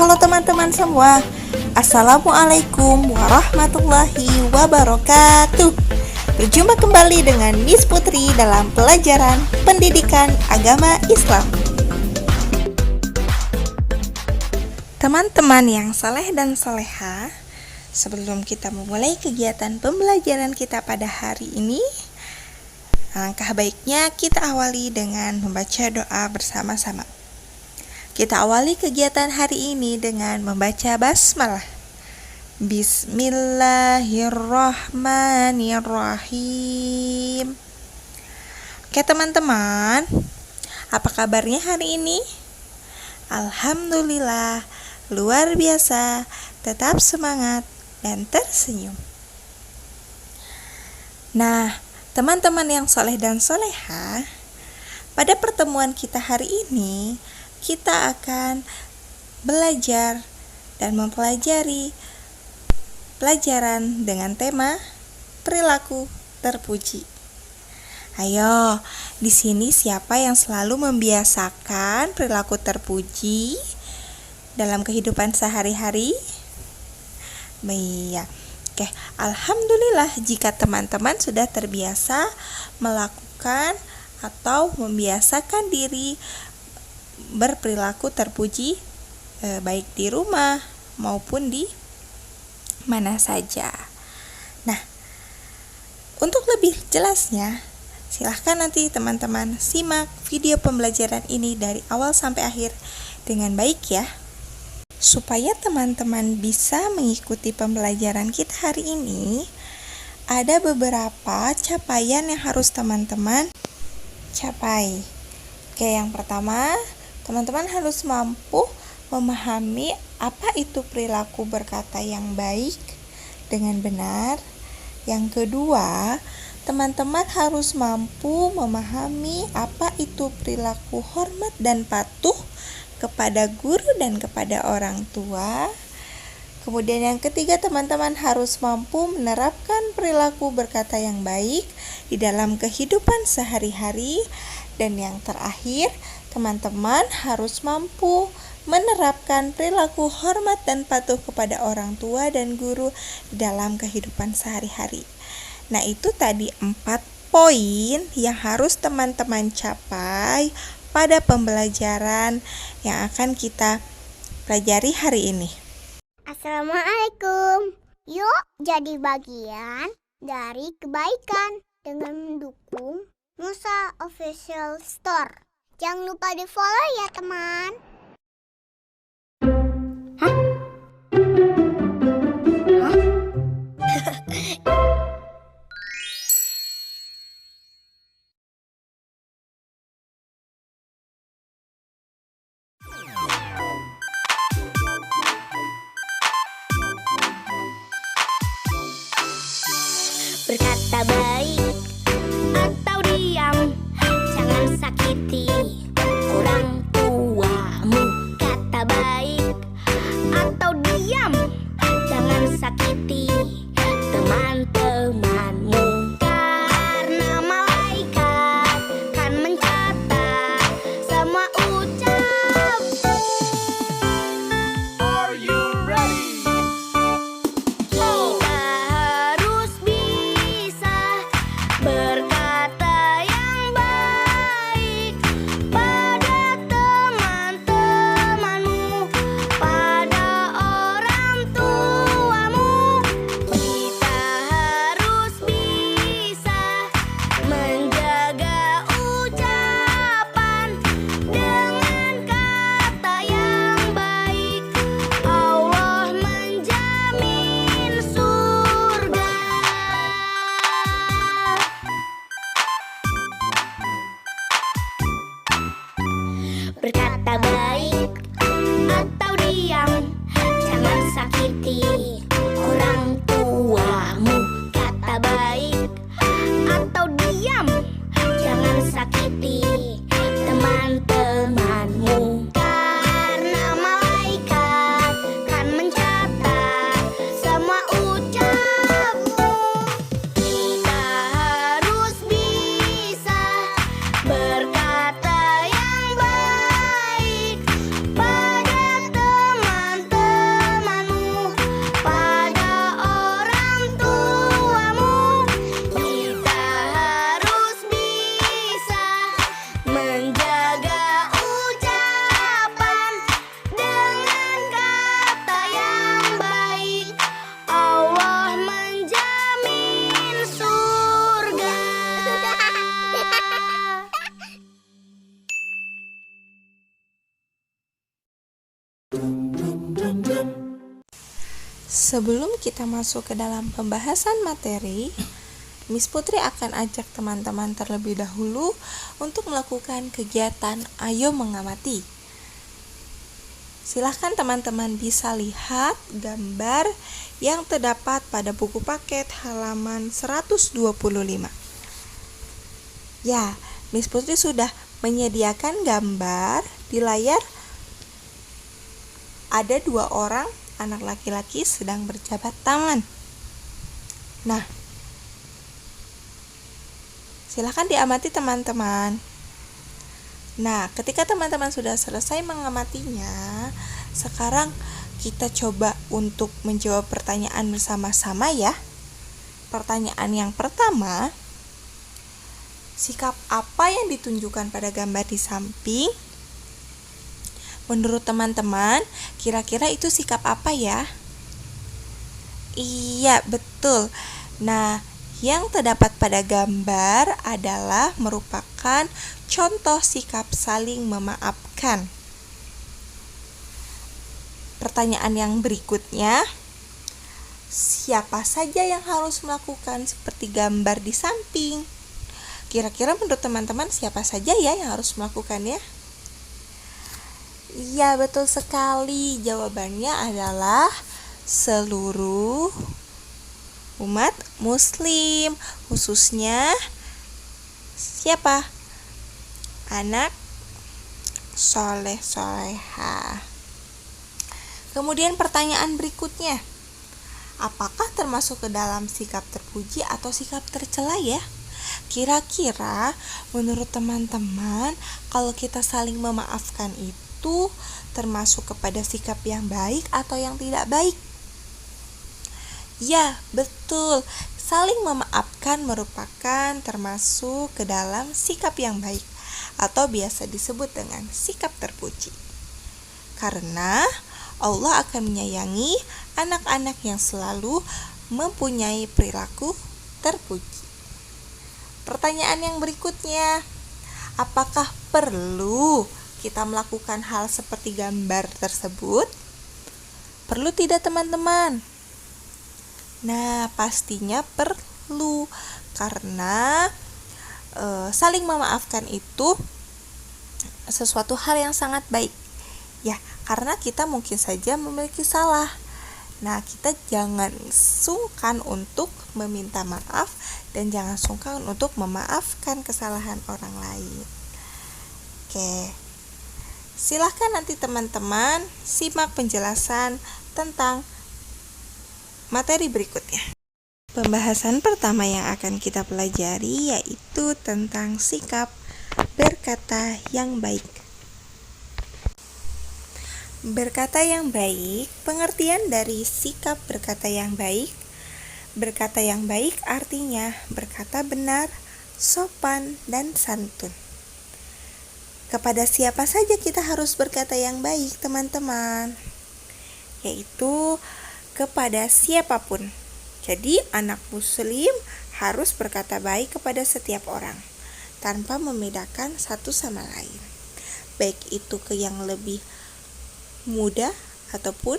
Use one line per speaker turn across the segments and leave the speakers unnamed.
Halo teman-teman semua, Assalamualaikum warahmatullahi wabarakatuh. Berjumpa kembali dengan Miss Putri dalam pelajaran pendidikan agama Islam. Teman-teman yang saleh dan soleha, sebelum kita memulai kegiatan pembelajaran kita pada hari ini, alangkah baiknya kita awali dengan membaca doa bersama-sama. Kita awali kegiatan hari ini dengan membaca basmalah. Bismillahirrahmanirrahim. Oke teman-teman, apa kabarnya hari ini? Alhamdulillah, luar biasa, tetap semangat dan tersenyum. Nah, teman-teman yang soleh dan soleha, pada pertemuan kita hari ini, kita akan belajar dan mempelajari pelajaran dengan tema perilaku terpuji. Ayo, di sini siapa yang selalu membiasakan perilaku terpuji dalam kehidupan sehari-hari? Iya. Oke, alhamdulillah jika teman-teman sudah terbiasa melakukan atau membiasakan diri berperilaku terpuji, baik di rumah maupun di mana saja. Nah, untuk lebih jelasnya, silahkan nanti teman-teman simak video pembelajaran ini dari awal sampai akhir dengan baik ya, supaya teman-teman bisa mengikuti pembelajaran kita hari ini. Ada beberapa capaian yang harus teman-teman capai. Oke, yang pertama, teman-teman harus mampu memahami apa itu perilaku berkata yang baik dengan benar. Yang kedua, teman-teman harus mampu memahami apa itu perilaku hormat dan patuh kepada guru dan kepada orang tua. Kemudian yang ketiga, teman-teman harus mampu menerapkan perilaku berkata yang baik di dalam kehidupan sehari-hari. Dan yang terakhir, teman-teman harus mampu menerapkan perilaku hormat dan patuh kepada orang tua dan guru dalam kehidupan sehari-hari. Nah, itu tadi 4 poin yang harus teman-teman capai pada pembelajaran yang akan kita pelajari hari ini.
Assalamualaikum. Yuk jadi bagian dari kebaikan dengan mendukung Musa Official Store. Jangan lupa di follow ya teman.
Berkata baik atau diam, jangan sakiti orang tuamu. Kata baik atau diam, jangan sakiti teman-temanmu. Karena malaikat kan mencatat semua ucapmu.
Are you ready?
Kita harus bisa
Sebelum kita masuk ke dalam pembahasan materi, Miss Putri akan ajak teman-teman terlebih dahulu untuk melakukan kegiatan Ayo Mengamati. Silahkan teman-teman bisa lihat gambar yang terdapat pada buku paket halaman 125. Ya, Miss Putri sudah menyediakan gambar di layar. Ada 2 orang anak laki-laki sedang berjabat tangan. Nah, silahkan diamati teman-teman. Nah, ketika teman-teman sudah selesai mengamatinya, sekarang kita coba untuk menjawab pertanyaan bersama-sama ya. Pertanyaan yang pertama, sikap apa yang ditunjukkan pada gambar di samping? Menurut teman-teman, kira-kira itu sikap apa ya? Iya, betul. Nah, yang terdapat pada gambar adalah merupakan contoh sikap saling memaafkan. Pertanyaan yang berikutnya, siapa saja yang harus melakukan seperti gambar di samping? Kira-kira menurut teman-teman siapa saja ya yang harus melakukannya? Iya, betul sekali. Jawabannya adalah seluruh umat muslim, khususnya siapa? Anak soleh-soleha. Kemudian pertanyaan berikutnya, apakah termasuk ke dalam sikap terpuji atau sikap tercela ya? Kira-kira menurut teman-teman, kalau kita saling memaafkan itu termasuk kepada sikap yang baik atau yang tidak baik? Ya, betul. Saling memaafkan merupakan termasuk ke dalam sikap yang baik atau biasa disebut dengan sikap terpuji. Karena Allah akan menyayangi anak-anak yang selalu mempunyai perilaku terpuji. Pertanyaan yang berikutnya, apakah perlu kita melakukan hal seperti gambar tersebut? Perlu tidak teman-teman? Nah, pastinya perlu, karena saling memaafkan itu sesuatu hal yang sangat baik. Ya, karena kita mungkin saja memiliki salah. Nah, kita jangan sungkan untuk meminta maaf dan jangan sungkan untuk memaafkan kesalahan orang lain. Oke. Silahkan nanti teman-teman simak penjelasan tentang materi berikutnya. Pembahasan pertama yang akan kita pelajari yaitu tentang sikap berkata yang baik. Berkata yang baik, pengertian dari sikap berkata yang baik. Berkata yang baik artinya berkata benar, sopan, dan santun. Kepada siapa saja kita harus berkata yang baik, teman-teman? Yaitu kepada siapapun. Jadi anak muslim harus berkata baik kepada setiap orang tanpa membedakan satu sama lain, baik itu ke yang lebih muda ataupun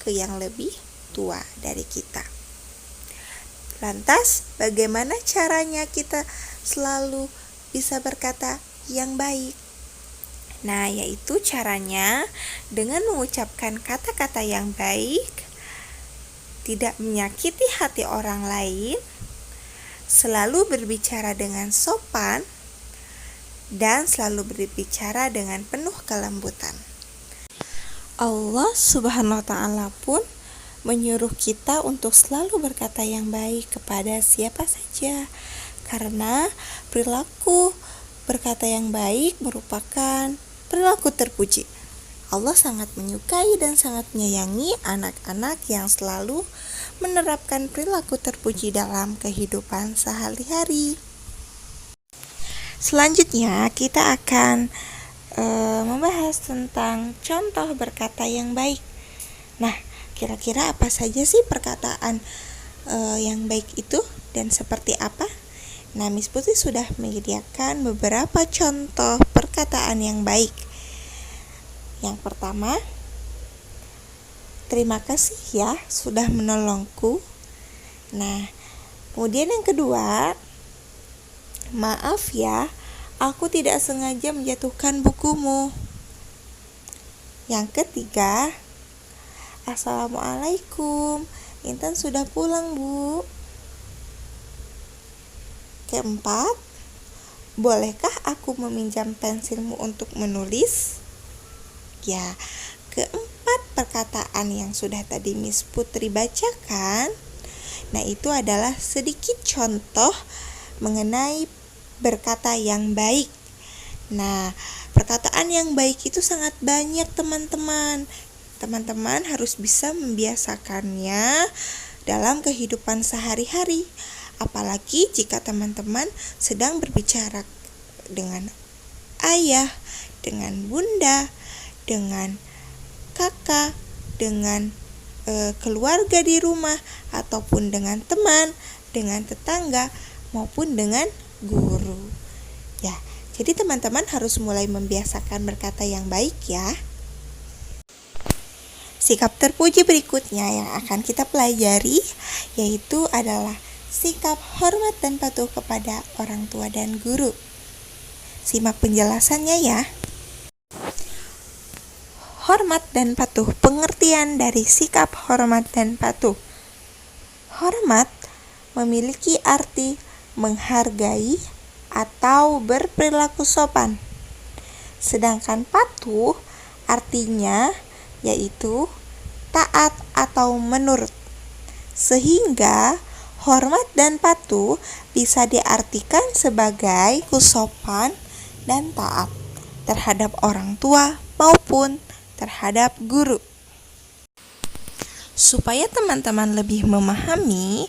ke yang lebih tua dari kita. Lantas bagaimana caranya kita selalu bisa berkata yang baik? Nah, yaitu caranya dengan mengucapkan kata-kata yang baik, tidak menyakiti hati orang lain, selalu berbicara dengan sopan, dan selalu berbicara dengan penuh kelembutan. Allah Subhanahu wa Ta'ala pun menyuruh kita untuk selalu berkata yang baik kepada siapa saja, karena perilaku berkata yang baik merupakan perilaku terpuji. Allah sangat menyukai dan sangat menyayangi anak-anak yang selalu menerapkan perilaku terpuji dalam kehidupan sehari-hari. Selanjutnya kita akan membahas tentang contoh berkata yang baik. Nah, kira-kira apa saja sih perkataan yang baik itu dan seperti apa? Nah, Miss Putri sudah menyediakan beberapa contoh perkataan yang baik. Yang pertama, Terima kasih ya sudah menolongku. Nah, kemudian yang kedua, maaf ya, aku tidak sengaja menjatuhkan bukumu. Yang ketiga, Assalamualaikum, Intan sudah pulang, Bu. Keempat, bolehkah aku meminjam pensilmu untuk menulis? Ya, keempat perkataan yang sudah tadi Miss Putri bacakan, nah itu adalah sedikit contoh mengenai berkata yang baik. Nah, perkataan yang baik itu sangat banyak teman-teman. Teman-teman harus bisa membiasakannya dalam kehidupan sehari-hari. Apalagi jika teman-teman sedang berbicara dengan ayah, dengan bunda, dengan kakak, dengan keluarga di rumah, ataupun dengan teman, dengan tetangga, maupun dengan guru. Ya, jadi teman-teman harus mulai membiasakan berkata yang baik ya. Sikap terpuji berikutnya yang akan kita pelajari yaitu adalah sikap hormat dan patuh kepada orang tua dan guru. Simak penjelasannya ya. Hormat dan patuh, pengertian dari sikap hormat dan patuh. Hormat memiliki arti menghargai atau berperilaku sopan. Sedangkan patuh artinya yaitu taat atau menurut. Sehingga hormat dan patuh bisa diartikan sebagai sopan dan taat terhadap orang tua maupun terhadap guru. Supaya teman-teman lebih memahami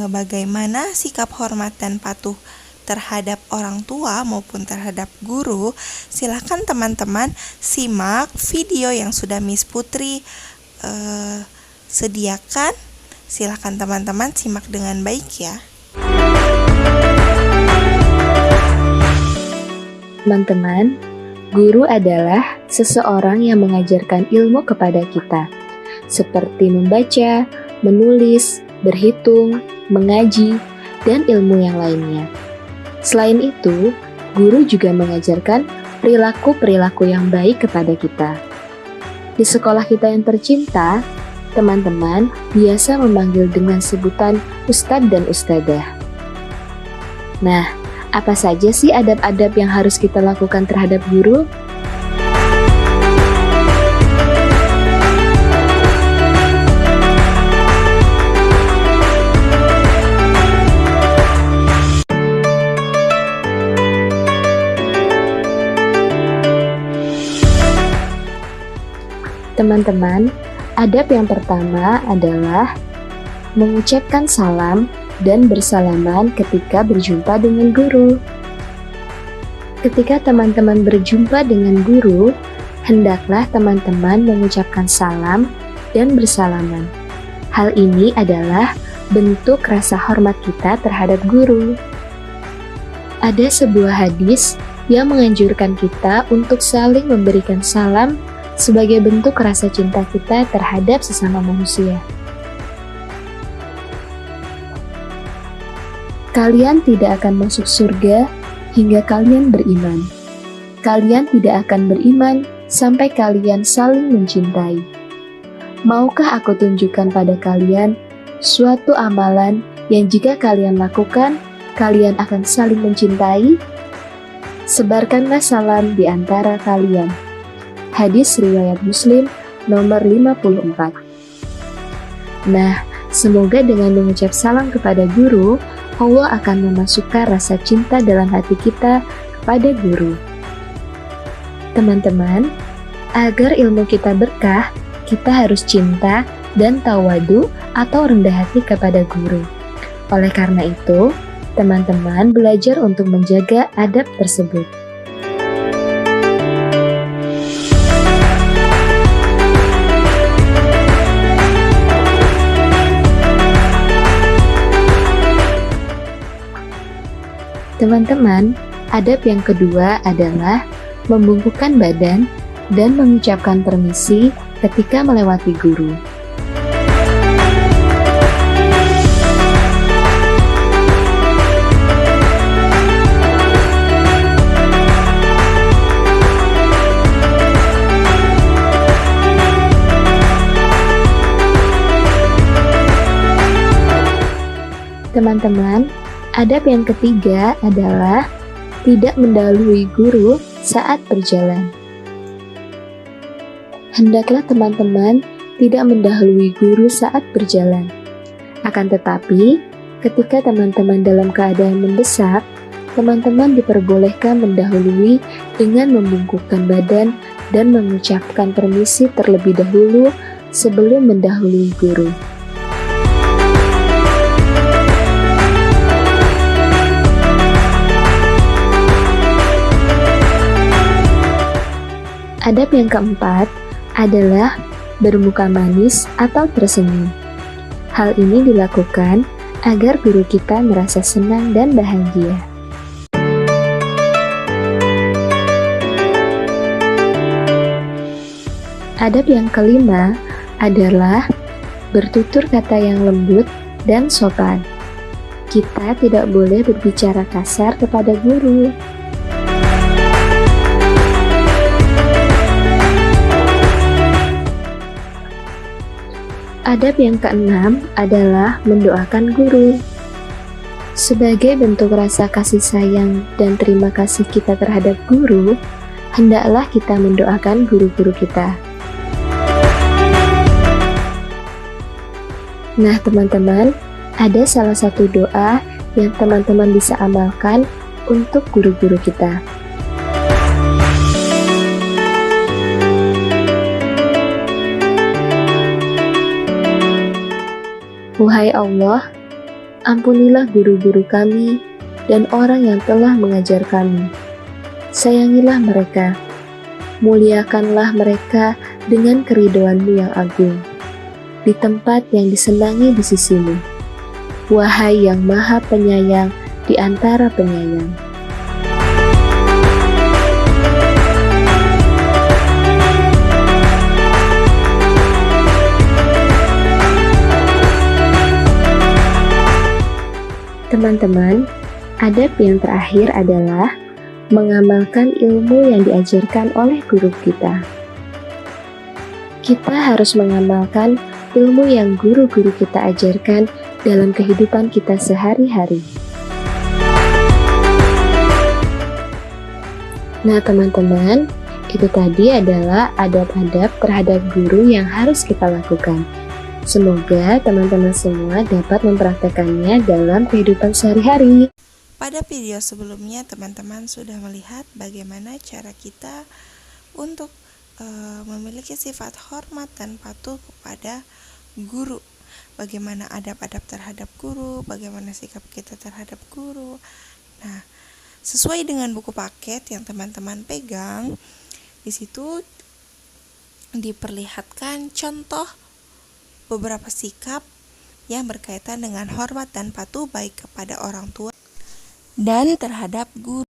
bagaimana sikap hormat dan patuh terhadap orang tua maupun terhadap guru, silakan teman-teman simak video yang sudah Miss Putri sediakan. Silakan teman-teman simak dengan baik ya.
Teman-teman, guru adalah seseorang yang mengajarkan ilmu kepada kita, seperti membaca, menulis, berhitung, mengaji, dan ilmu yang lainnya. Selain itu, guru juga mengajarkan perilaku-perilaku yang baik kepada kita. Di sekolah kita yang tercinta, teman-teman biasa memanggil dengan sebutan Ustadz dan Ustadzah. Nah, apa saja sih adab-adab yang harus kita lakukan terhadap guru? Teman-teman, adab yang pertama adalah mengucapkan salam dan bersalaman ketika berjumpa dengan guru. Ketika teman-teman berjumpa dengan guru, hendaklah teman-teman mengucapkan salam dan bersalaman. Hal ini adalah bentuk rasa hormat kita terhadap guru. Ada sebuah hadis yang menganjurkan kita untuk saling memberikan salam sebagai bentuk rasa cinta kita terhadap sesama manusia. Kalian tidak akan masuk surga hingga kalian beriman. Kalian tidak akan beriman sampai kalian saling mencintai. Maukah aku tunjukkan pada kalian suatu amalan yang jika kalian lakukan, kalian akan saling mencintai? Sebarkanlah salam di antara kalian. Hadis riwayat Muslim nomor 54. Nah, semoga dengan mengucap salam kepada guru, Allah akan memasukkan rasa cinta dalam hati kita kepada guru. Teman-teman, agar ilmu kita berkah, kita harus cinta dan tawadu atau rendah hati kepada guru. Oleh karena itu, teman-teman belajar untuk menjaga adab tersebut. Teman-teman, adab yang kedua adalah membungkukkan badan dan mengucapkan permisi ketika melewati guru. Teman-teman, adab yang ketiga adalah tidak mendahului guru saat berjalan. Hendaklah teman-teman tidak mendahului guru saat berjalan. Akan tetapi, ketika teman-teman dalam keadaan mendesak, teman-teman diperbolehkan mendahului dengan membungkukkan badan dan mengucapkan permisi terlebih dahulu sebelum mendahului guru. Adab yang keempat adalah bermuka manis atau tersenyum. Hal ini dilakukan agar guru kita merasa senang dan bahagia. Adab yang kelima adalah bertutur kata yang lembut dan sopan. Kita tidak boleh berbicara kasar kepada guru. Adab yang keenam adalah mendoakan guru. Sebagai bentuk rasa kasih sayang dan terima kasih kita terhadap guru, hendaklah kita mendoakan guru-guru kita. Nah teman-teman, ada salah satu doa yang teman-teman bisa amalkan untuk guru-guru kita. Wahai Allah, ampunilah guru-guru kami dan orang yang telah mengajar kami. Sayangilah mereka, muliakanlah mereka dengan keridhoan-Mu yang agung, di tempat yang disenangi di sisi-Mu. Wahai yang maha penyayang di antara penyayang. Teman-teman, adab yang terakhir adalah mengamalkan ilmu yang diajarkan oleh guru kita. Kita harus mengamalkan ilmu yang guru-guru kita ajarkan dalam kehidupan kita sehari-hari. Nah teman-teman, itu tadi adalah adab-adab terhadap guru yang harus kita lakukan. Semoga teman-teman semua dapat mempraktekannya dalam kehidupan sehari-hari.
Pada video sebelumnya teman-teman sudah melihat bagaimana cara kita untuk memiliki sifat hormat dan patuh kepada guru. Bagaimana adab-adab terhadap guru, bagaimana sikap kita terhadap guru. Nah, sesuai dengan buku paket yang teman-teman pegang, di situ diperlihatkan contoh beberapa sikap yang berkaitan dengan hormat dan patuh baik kepada orang tua dan terhadap guru.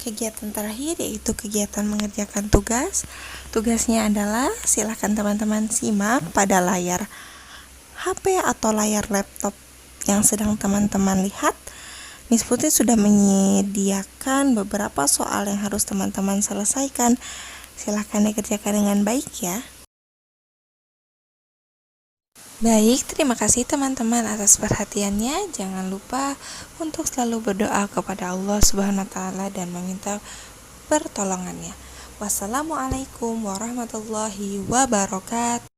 Kegiatan terakhir yaitu kegiatan mengerjakan tugas. Tugasnya adalah silakan teman-teman simak pada layar HP atau layar laptop yang sedang teman-teman lihat. Miss Putri sudah menyediakan beberapa soal yang harus teman-teman selesaikan. Silakan dikerjakan dengan baik ya. Baik, terima kasih teman-teman atas perhatiannya. Jangan lupa untuk selalu berdoa kepada Allah Subhanahu wa taala dan meminta pertolongannya. Wassalamualaikum warahmatullahi wabarakatuh.